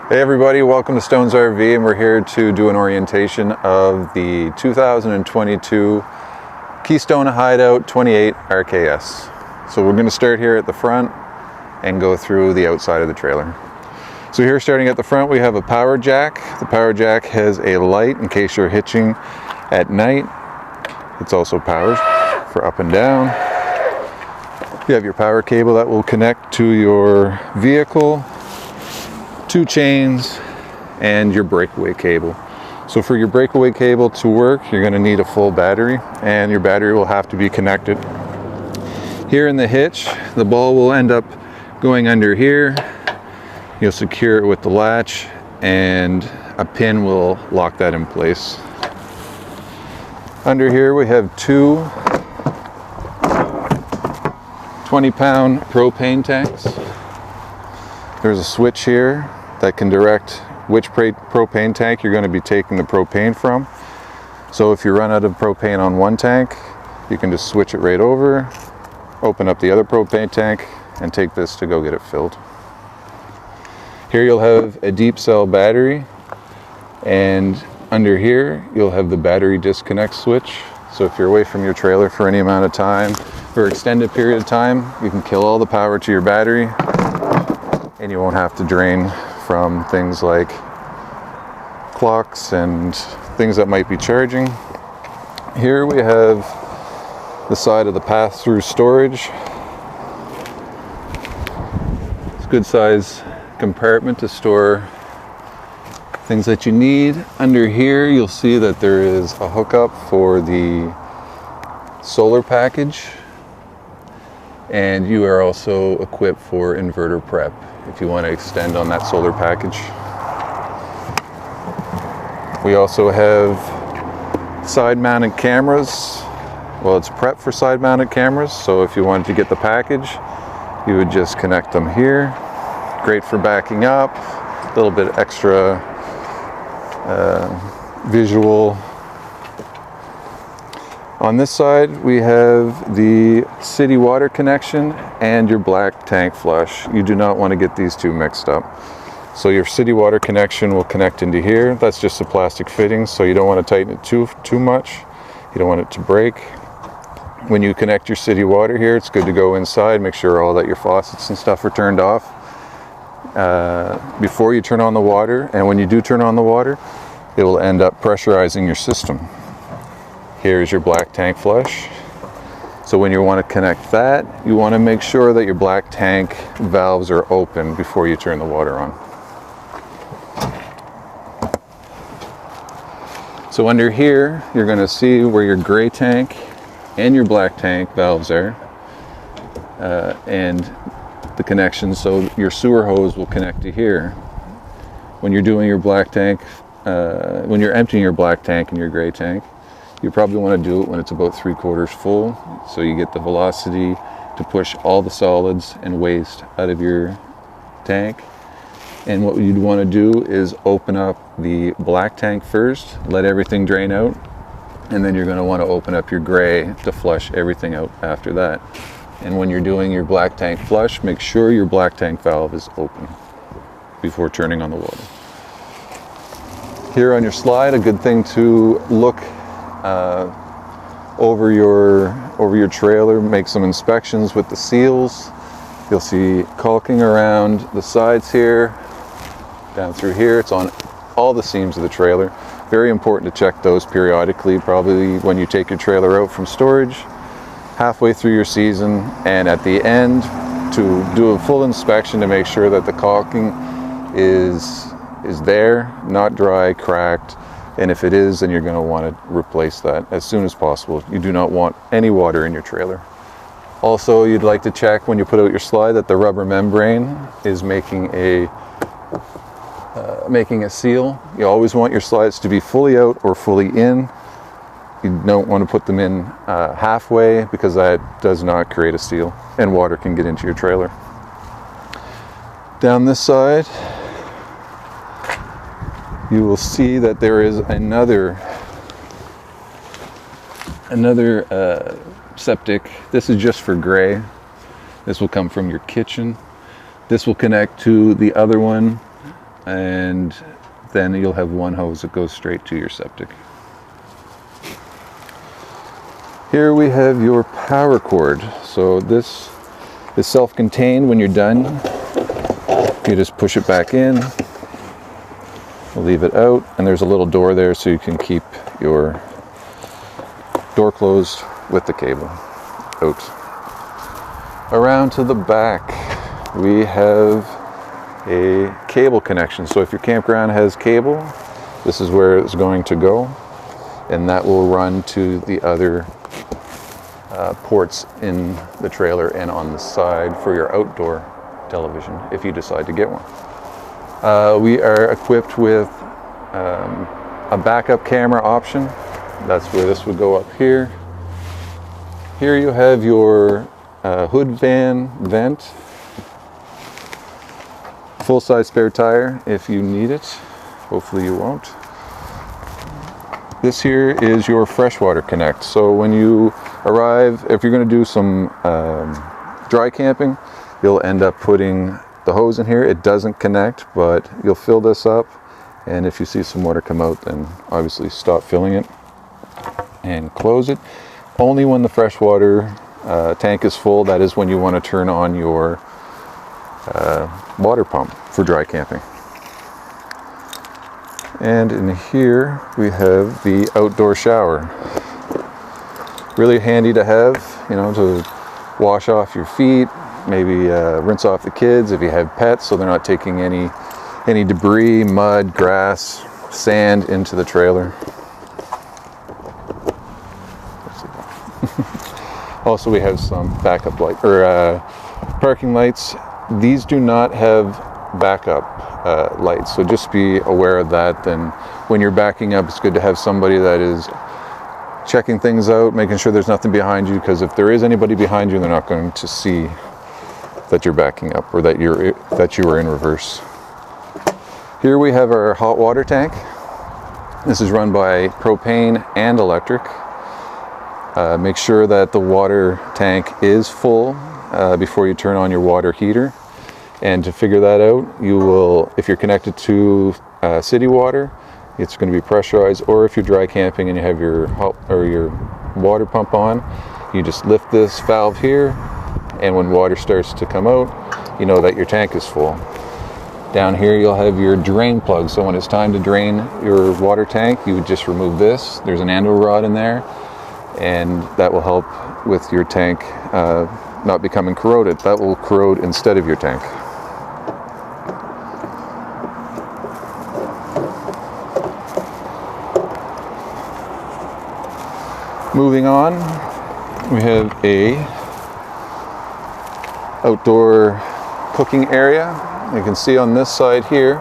Hey everybody, welcome to Stone's RV, and we're here to do an orientation of the 2022 Keystone Hideout 28 RKS. So we're going to start here at the front and go through the outside of the trailer. So here, starting at the front, we have a power jack. The power jack has a light in case you're hitching at night. It's also powered for up and down. You have your power cable that will connect to your vehicle, 2 chains, and your breakaway cable. So for your breakaway cable to work, you're going to need a full battery, and your battery will have to be connected. Here in the hitch, the ball will end up going under here. You'll secure it with the latch, and a pin will lock that in place. Under here we have 2 20-pound propane tanks. There's a switch here that can direct which propane tank you're going to be taking the propane from. So if you run out of propane on one tank, you can just switch it right over, open up the other propane tank, and take this to go get it filled. Here you'll have a deep cell battery, and under here you'll have the battery disconnect switch. So if you're away from your trailer for any amount of time, for an extended period of time, you can kill all the power to your battery, and you won't have to drain from things like clocks and things that might be charging. Here we have the side of the pass-through storage. It's a good size compartment to store things that you need. Under here you'll see that there is a hookup for the solar package, and you are also equipped for inverter prep if you want to extend on that solar package. We also have side-mounted cameras. Well, it's prep for side-mounted cameras, so if you wanted to get the package, you would just connect them here. Great for backing up, a little bit extra visual. On this side we have the city water connection and your black tank flush. You do not want to get these two mixed up. So your city water connection will connect into here. That's just a plastic fitting, so you don't want to tighten it too much. You don't want it to break. When you connect your city water here, it's good to go inside, make sure all that your faucets and stuff are turned off before you turn on the water. And when you do turn on the water, it will end up pressurizing your system. Here's your black tank flush. So when you want to connect that, you want to make sure that your black tank valves are open before you turn the water on. So under here, you're going to see where your gray tank and your black tank valves are, and the connection. So your sewer hose will connect to here. When you're doing your black tank, when you're emptying your black tank and your gray tank, you probably want to do it when it's about 3/4 full, so you get the velocity to push all the solids and waste out of your tank. And what you'd want to do is open up the black tank first, let everything drain out, and then you're going to want to open up your gray to flush everything out after that. And when you're doing your black tank flush, make sure your black tank valve is open before turning on the water. Here on your slide, a good thing to look over your trailer, make some inspections with the seals. You'll see caulking around the sides here, down through here. It's on all the seams of the trailer. Very important to check those periodically, probably when you take your trailer out from storage, halfway through your season, and at the end to do a full inspection to make sure that the caulking is there, not dry, cracked. And if it is, then you're going to want to replace that as soon as possible. You do not want any water in your trailer. Also, you'd like to check when you put out your slide that the rubber membrane is making a seal. You always want your slides to be fully out or fully in. You don't want to put them in halfway, because that does not create a seal and water can get into your trailer. Down this side, you will see that there is another septic. This is just for gray. This will come from your kitchen. This will connect to the other one and then you'll have one hose that goes straight to your septic. Here we have your power cord. So this is self-contained. When you're done, you just push it back in, we'll leave it out, and there's a little door there so you can keep your door closed with the cable out. Around to the back, we have a cable connection. So if your campground has cable, this is where it's going to go, and that will run to the other ports in the trailer and on the side for your outdoor television if you decide to get one. We are equipped with a backup camera option. That's where this would go up here. Here you have your hood van vent, full-size spare tire if you need it. Hopefully you won't. This here is your freshwater connect. So when you arrive, if you're going to do some dry camping, you'll end up putting the hose in here. It doesn't connect, but you'll fill this up, and if you see some water come out, then obviously stop filling it and close it. Only when the freshwater tank is full, that is when you want to turn on your water pump for dry camping. And in here we have the outdoor shower. Really handy to have, you know, to wash off your feet, maybe rinse off the kids if you have pets, so they're not taking any debris, mud, grass, sand into the trailer. Also, we have some backup light or parking lights. These do not have backup lights, so just be aware of that. Then when you're backing up, it's good to have somebody that is checking things out, making sure there's nothing behind you, because if there is anybody behind you, they're not going to see that you're backing up or that you are in reverse. Here we have our hot water tank. This is run by propane and electric. Make sure that the water tank is full before you turn on your water heater. And to figure that out, you will, if you're connected to city water, it's going to be pressurized, or if you're dry camping and you have your hot or your water pump on, you just lift this valve here, and when water starts to come out, you know that your tank is full. Down here you'll have your drain plug, so when it's time to drain your water tank, you would just remove this. There's an angle rod in there, and that will help with your tank not becoming corroded. That will corrode instead of your tank. Moving on, we have a outdoor cooking area. You can see on this side here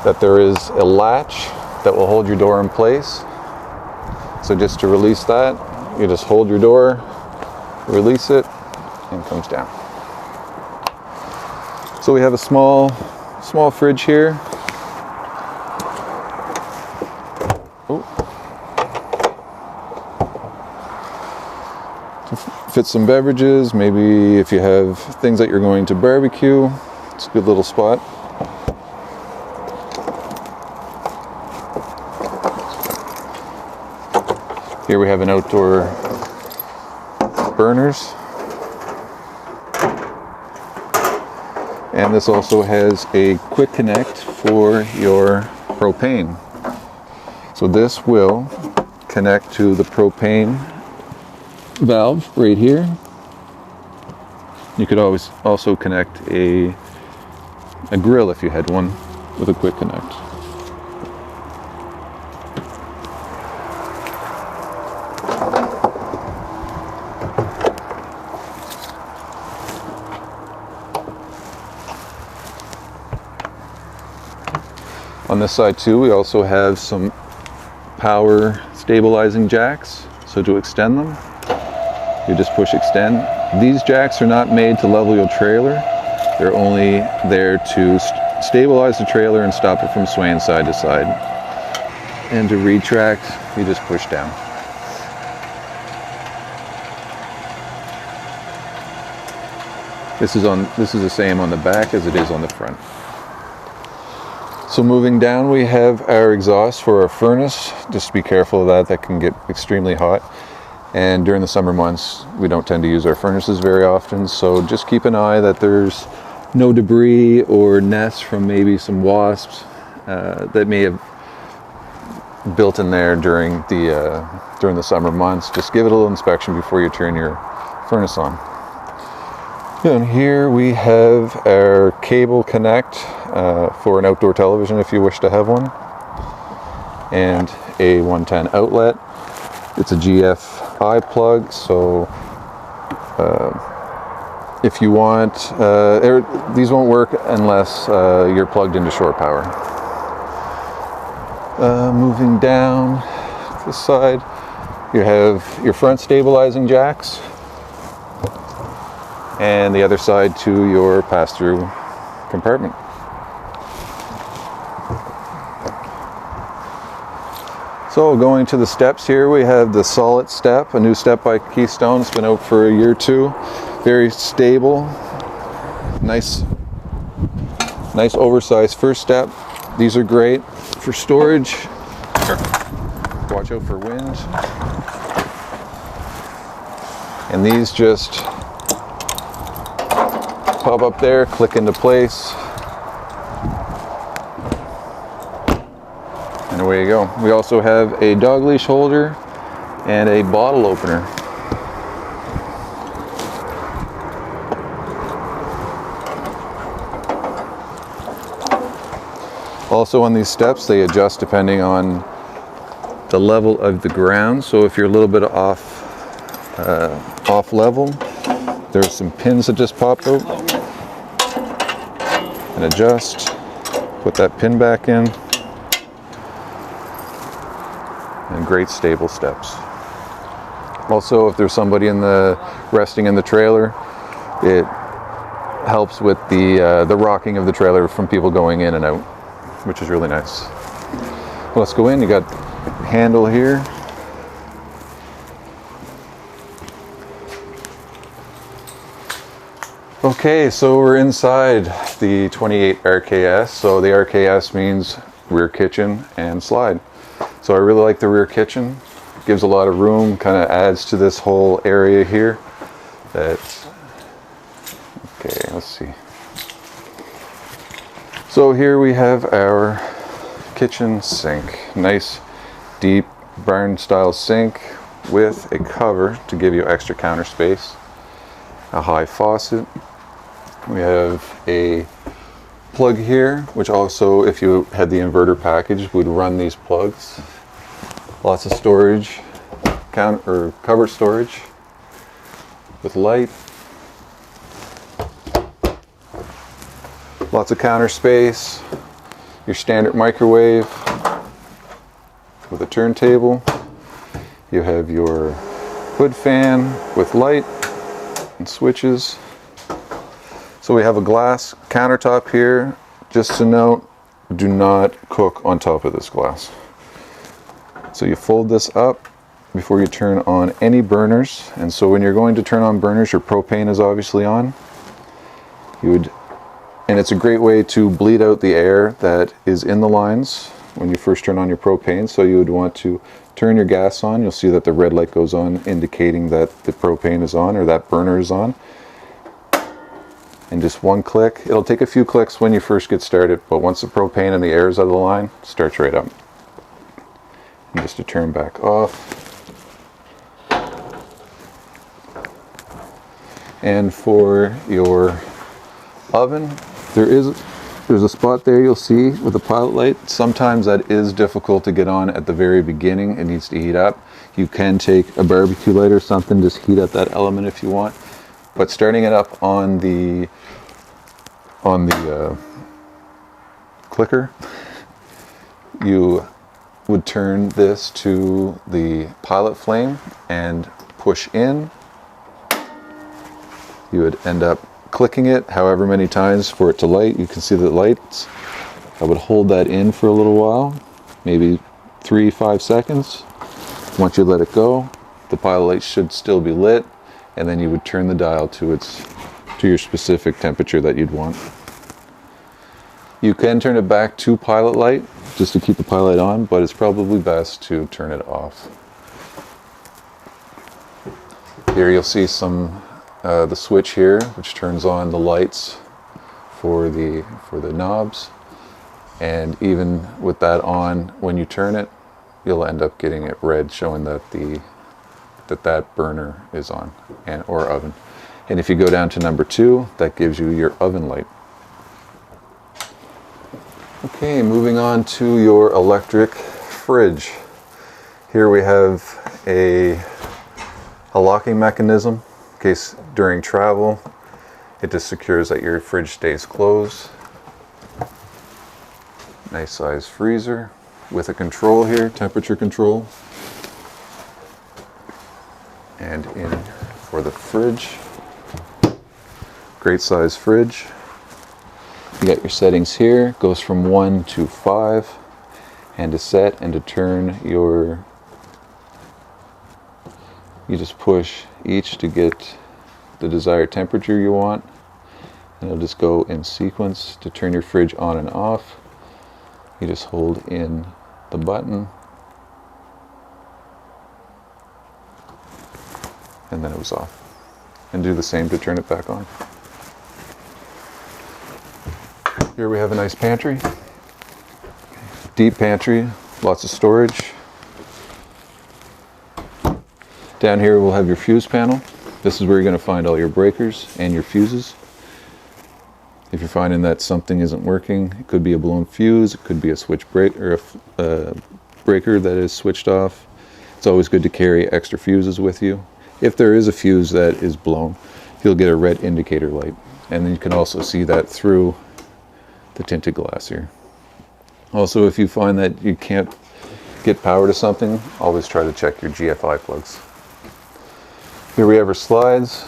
that there is a latch that will hold your door in place. So just to release that, you just hold your door, release it, and it comes down. So we have a small fridge here. Fit some beverages, maybe if you have things that you're going to barbecue, it's a good little spot. Here we have an outdoor burners, and this also has a quick connect for your propane. So this will connect to the propane valve right here. You could always also connect a grill if you had one with a quick connect. On this side too, we also have some power stabilizing jacks. So to extend them, you just push extend. These jacks are not made to level your trailer. They're only there to stabilize the trailer and stop it from swaying side to side. And to retract, you just push down. This is the same on the back as it is on the front. So moving down, we have our exhaust for our furnace. Just be careful of that, that can get extremely hot. And during the summer months, we don't tend to use our furnaces very often, so just keep an eye that there's no debris or nests from maybe some wasps that may have built in there during the summer months. Just give it a little inspection before you turn your furnace on. And here we have our cable connect for an outdoor television if you wish to have one, and a 110 outlet. It's a GFI plug, so if you want, these won't work unless you're plugged into shore power. Moving down this side, you have your front stabilizing jacks, and the other side to your pass-through compartment. So going to the steps here, we have the Solid step, a new step by Keystone. It's been out for a year or two. Very stable, nice oversized first step. These are great for storage. Watch out for wind. And these just pop up there, click into place, and away you go. We also have a dog leash holder and a bottle opener. Also on these steps, they adjust depending on the level of the ground. So if you're a little bit off level, there's some pins that just pop out and adjust. Put that pin back in, and great stable steps. Also, if there's somebody resting in the trailer, it helps with the rocking of the trailer from people going in and out, which is really nice. Well, let's go in. You got handle here. Okay, so we're inside the 28 RKS. So the RKS means rear kitchen and slide. So I really like the rear kitchen. It gives a lot of room, kind of adds to this whole area here. Okay, let's see. So here we have our kitchen sink. Nice, deep barn style sink with a cover to give you extra counter space. A high faucet. We have a plug here, which also, if you had the inverter package, would run these plugs. Lots of storage, cover storage with light. Lots of counter space. Your standard microwave with a turntable. You have your hood fan with light and switches. So we have a glass countertop here. Just to note, do not cook on top of this glass. So you fold this up before you turn on any burners. And so when you're going to turn on burners, your propane is obviously on. And it's a great way to bleed out the air that is in the lines when you first turn on your propane. So you would want to turn your gas on. You'll see that the red light goes on, indicating that the propane is on or that burner is on. And just one click. It'll take a few clicks when you first get started, but once the propane and the air is out of the line, it starts right up. And just to turn back off. And for your oven, there's a spot there you'll see with the pilot light. Sometimes that is difficult to get on at the very beginning. It needs to heat up. You can take a barbecue lighter or something, just heat up that element if you want. But starting it up on the clicker, you would turn this to the pilot flame and push in. You would end up clicking it however many times for it to light. You can see the lights. I would hold that in for a little while, maybe 3-5 seconds. Once you let it go, the pilot light should still be lit, and then you would turn the dial to your specific temperature that you'd want. You can turn it back to pilot light just to keep the pilot on, but it's probably best to turn it off. Here you'll see the switch here, which turns on the lights for the knobs, and even with that on, when you turn it, you'll end up getting it red, showing that that burner is on, or oven. And if you go down to number 2, that gives you your oven light. Okay, moving on to your electric fridge. Here we have a locking mechanism in case during travel it just secures that your fridge stays closed. Nice size freezer with a control here, temperature control. And in for the fridge, great size fridge. You got your settings here, goes from 1 to 5, and to set and to turn you just push each to get the desired temperature you want, and it'll just go in sequence. To turn your fridge on and off, you just hold in the button, and then it was off. And do the same to turn it back on. Here we have a nice pantry. Deep pantry, lots of storage. Down here we'll have your fuse panel. This is where you're going to find all your breakers and your fuses. If you're finding that something isn't working, it could be a blown fuse, it could be a switch break or a breaker that is switched off. It's always good to carry extra fuses with you. If there is a fuse that is blown, you'll get a red indicator light, and then you can also see that through the tinted glass here. Also, if you find that you can't get power to something, always try to check your GFI plugs. Here we have our slides,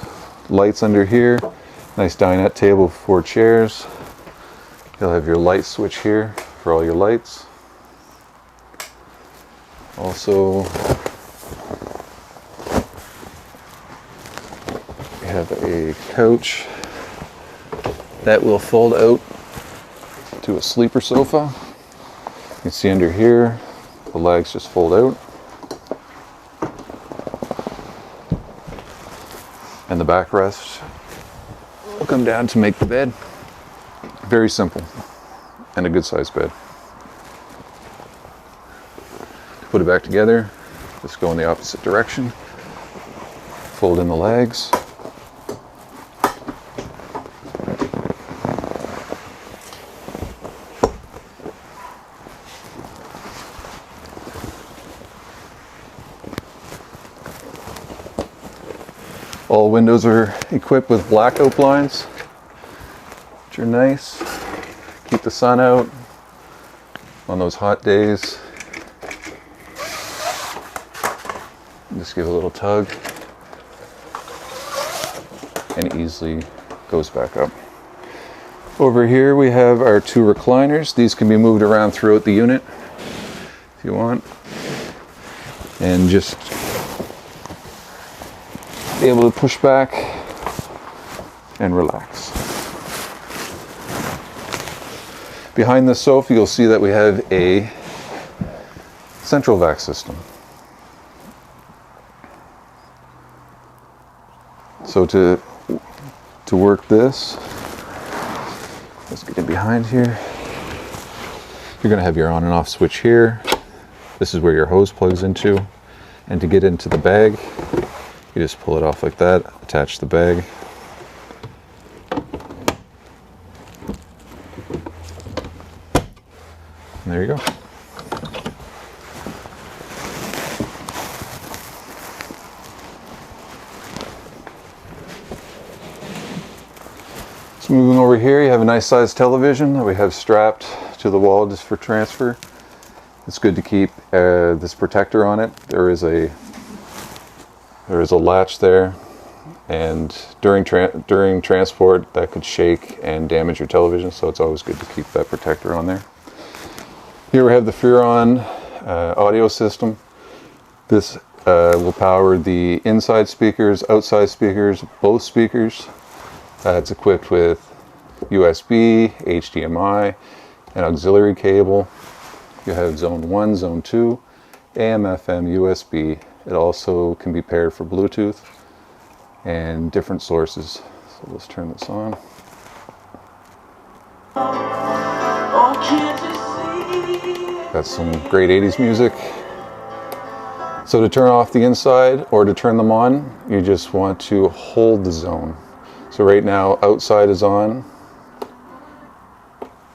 lights under here, nice dinette table, 4 chairs. You'll have your light switch here for all your lights. Also, we have a couch that will fold out to a sleeper sofa. You can see under here, the legs just fold out. And the backrest will come down to make the bed. Very simple, and a good sized bed. To put it back together, just go in the opposite direction. Fold in the legs. All windows are equipped with blackout blinds, which are nice. Keep the sun out on those hot days. Just give a little tug and easily goes back up. Over here we have our 2 recliners. These can be moved around throughout the unit if you want, and just be able to push back and relax. Behind the sofa you'll see that we have a central vac system. So to work this, let's get in behind here. You're going to have your on and off switch here. This is where your hose plugs into, and to get into the bag, you just pull it off like that, attach the bag. And there you go. So moving over here, you have a nice sized television that we have strapped to the wall just for transfer. It's good to keep this protector on it. There is a latch there, and during transport that could shake and damage your television, so it's always good to keep that protector on there. Here we have the Furon audio system. This will power the inside speakers, outside speakers, both speakers. It's equipped with USB, HDMI, an auxiliary cable. You have zone 1, zone 2, AM, FM, USB. It also can be paired for Bluetooth and different sources. So let's turn this on. Got some great 80s music. So to turn off the inside or to turn them on, you just want to hold the zone. So right now outside is on,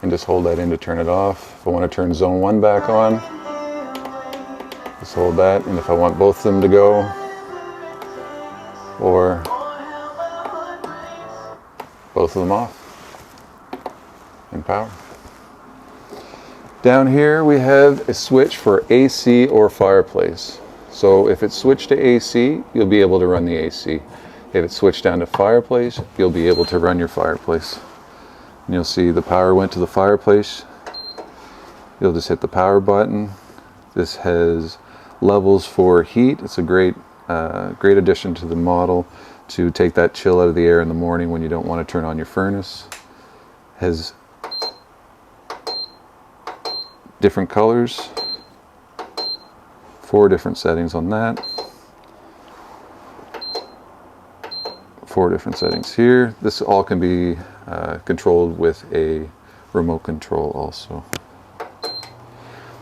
and just hold that in to turn it off. If I want to turn zone 1 back on, just hold that, and if I want both of them to go, or both of them off, and power. Down here we have a switch for AC or fireplace. So if it's switched to AC, you'll be able to run the AC. If it's switched down to fireplace, you'll be able to run your fireplace. And you'll see the power went to the fireplace. You'll just hit the power button. This has levels for heat. It's a great addition to the model to take that chill out of the air in the morning when you don't want to turn on your furnace. Has different colors, 4 different settings on that, 4 different settings here. This all can be controlled with a remote control also.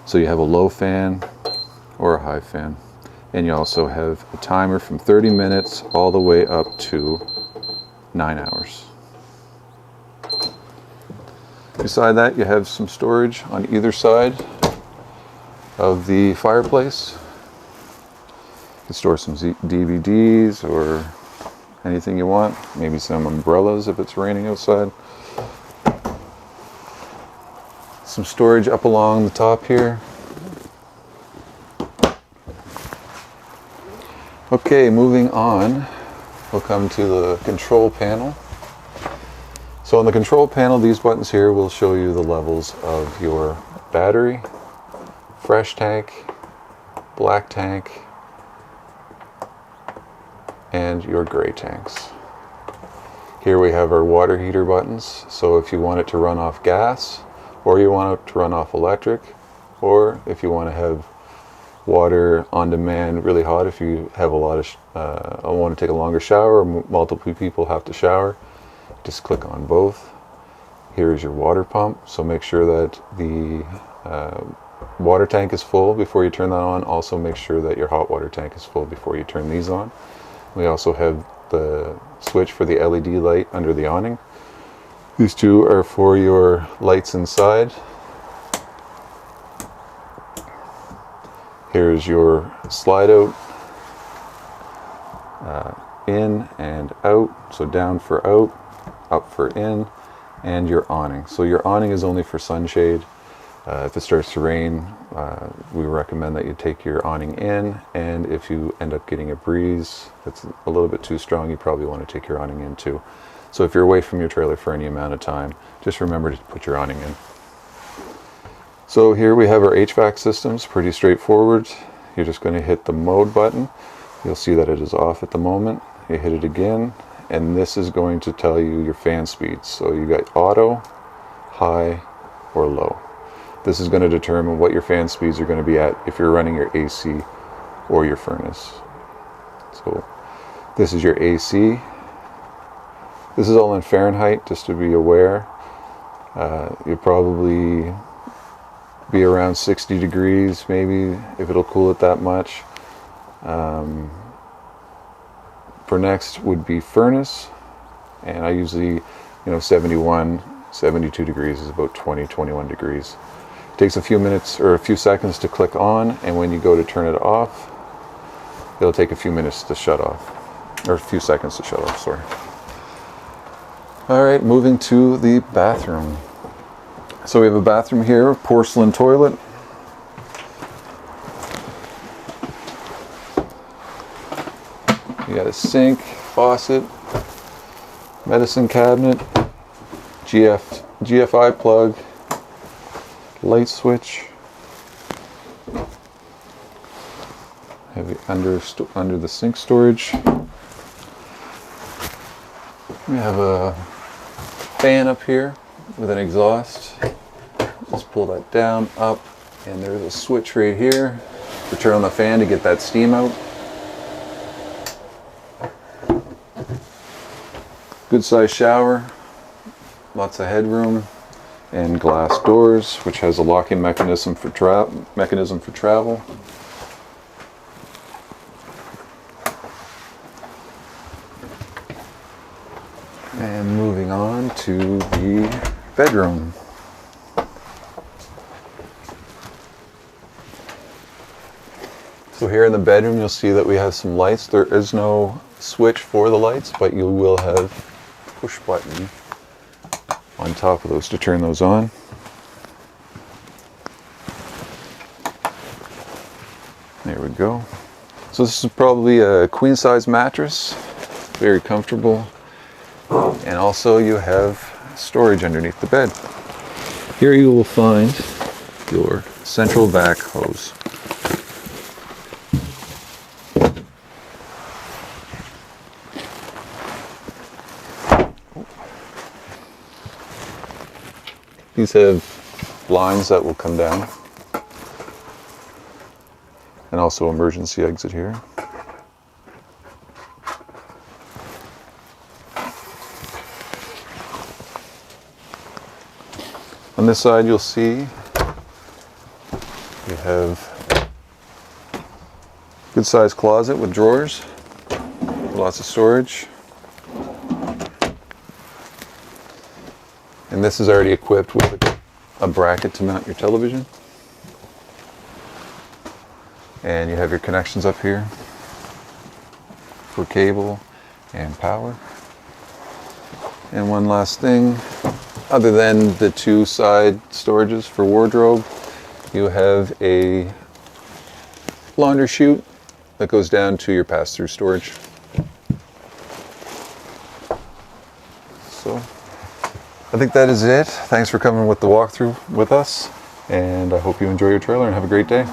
So you have a low fan or a high fan, and you also have a timer from 30 minutes all the way up to 9 hours. Beside that, you have some storage on either side of the fireplace. You can store some DVDs or anything you want, maybe some umbrellas if it's raining outside. Some storage up along the top here. Okay, moving on, we'll come to the control panel. So on the control panel, these buttons here will show you the levels of your battery, fresh tank, black tank, and your gray tanks. Here we have our water heater buttons. So if you want it to run off gas, or you want it to run off electric, or if you want to have water on demand really hot, if you have a lot of, I want to take a longer shower, or multiple people have to shower, just click on both. Here is your water pump, so make sure that the water tank is full before you turn that on. Also make sure that your hot water tank is full before you turn these on. We also have the switch for the LED light under the awning. These two are for your lights inside. Here's your slide out, in and out, so down for out, up for in, and your awning. So your awning is only for sunshade. If it starts to rain, we recommend that you take your awning in, and if you end up getting a breeze that's a little bit too strong, you probably want to take your awning in too. So if you're away from your trailer for any amount of time, just remember to put your awning in. So here we have our HVAC systems, pretty straightforward. You're just going to hit the mode button. You'll see that it is off at the moment. You hit it again, and this is going to tell you your fan speeds. So you got auto, high, or low. This is going to determine what your fan speeds are going to be at if you're running your AC or your furnace. So this is your AC. This is all in Fahrenheit, just to be aware. You'll probably be around 60 degrees, maybe, if it'll cool it that much. For next would be furnace, and I usually, 71, 72 degrees is about 20, 21 degrees. It takes a few minutes or a few seconds to click on, and when you go to turn it off, it'll take a few minutes to shut off, or a few seconds to shut off, sorry. All right, moving to the bathroom. So we have a bathroom here, porcelain toilet. You got a sink, faucet, medicine cabinet, GFI plug, light switch. Have it under the sink storage. We have a fan up here with an exhaust, Just pull that down, up, and there's a switch right here to turn on the fan to get that steam out. Good size shower, lots of headroom, and glass doors, which has a locking mechanism for travel. And moving on to the bedroom. So here in the bedroom, you'll see that we have some lights. There is no switch for the lights, but you will have a push button on top of those to turn those on. There we go. So this is probably a queen size mattress, very comfortable. And also you have storage underneath the bed. Here you will find your central vac hose. These have lines that will come down, and also emergency exit here. On this side you'll see you have a good sized closet with drawers, lots of storage. And this is already equipped with a bracket to mount your television. And you have your connections up here for cable and power. And one last thing, other than the two side storages for wardrobe, you have a launder chute that goes down to your pass-through storage. So I think that is it. Thanks for coming with the walkthrough with us, and I hope you enjoy your trailer and have a great day.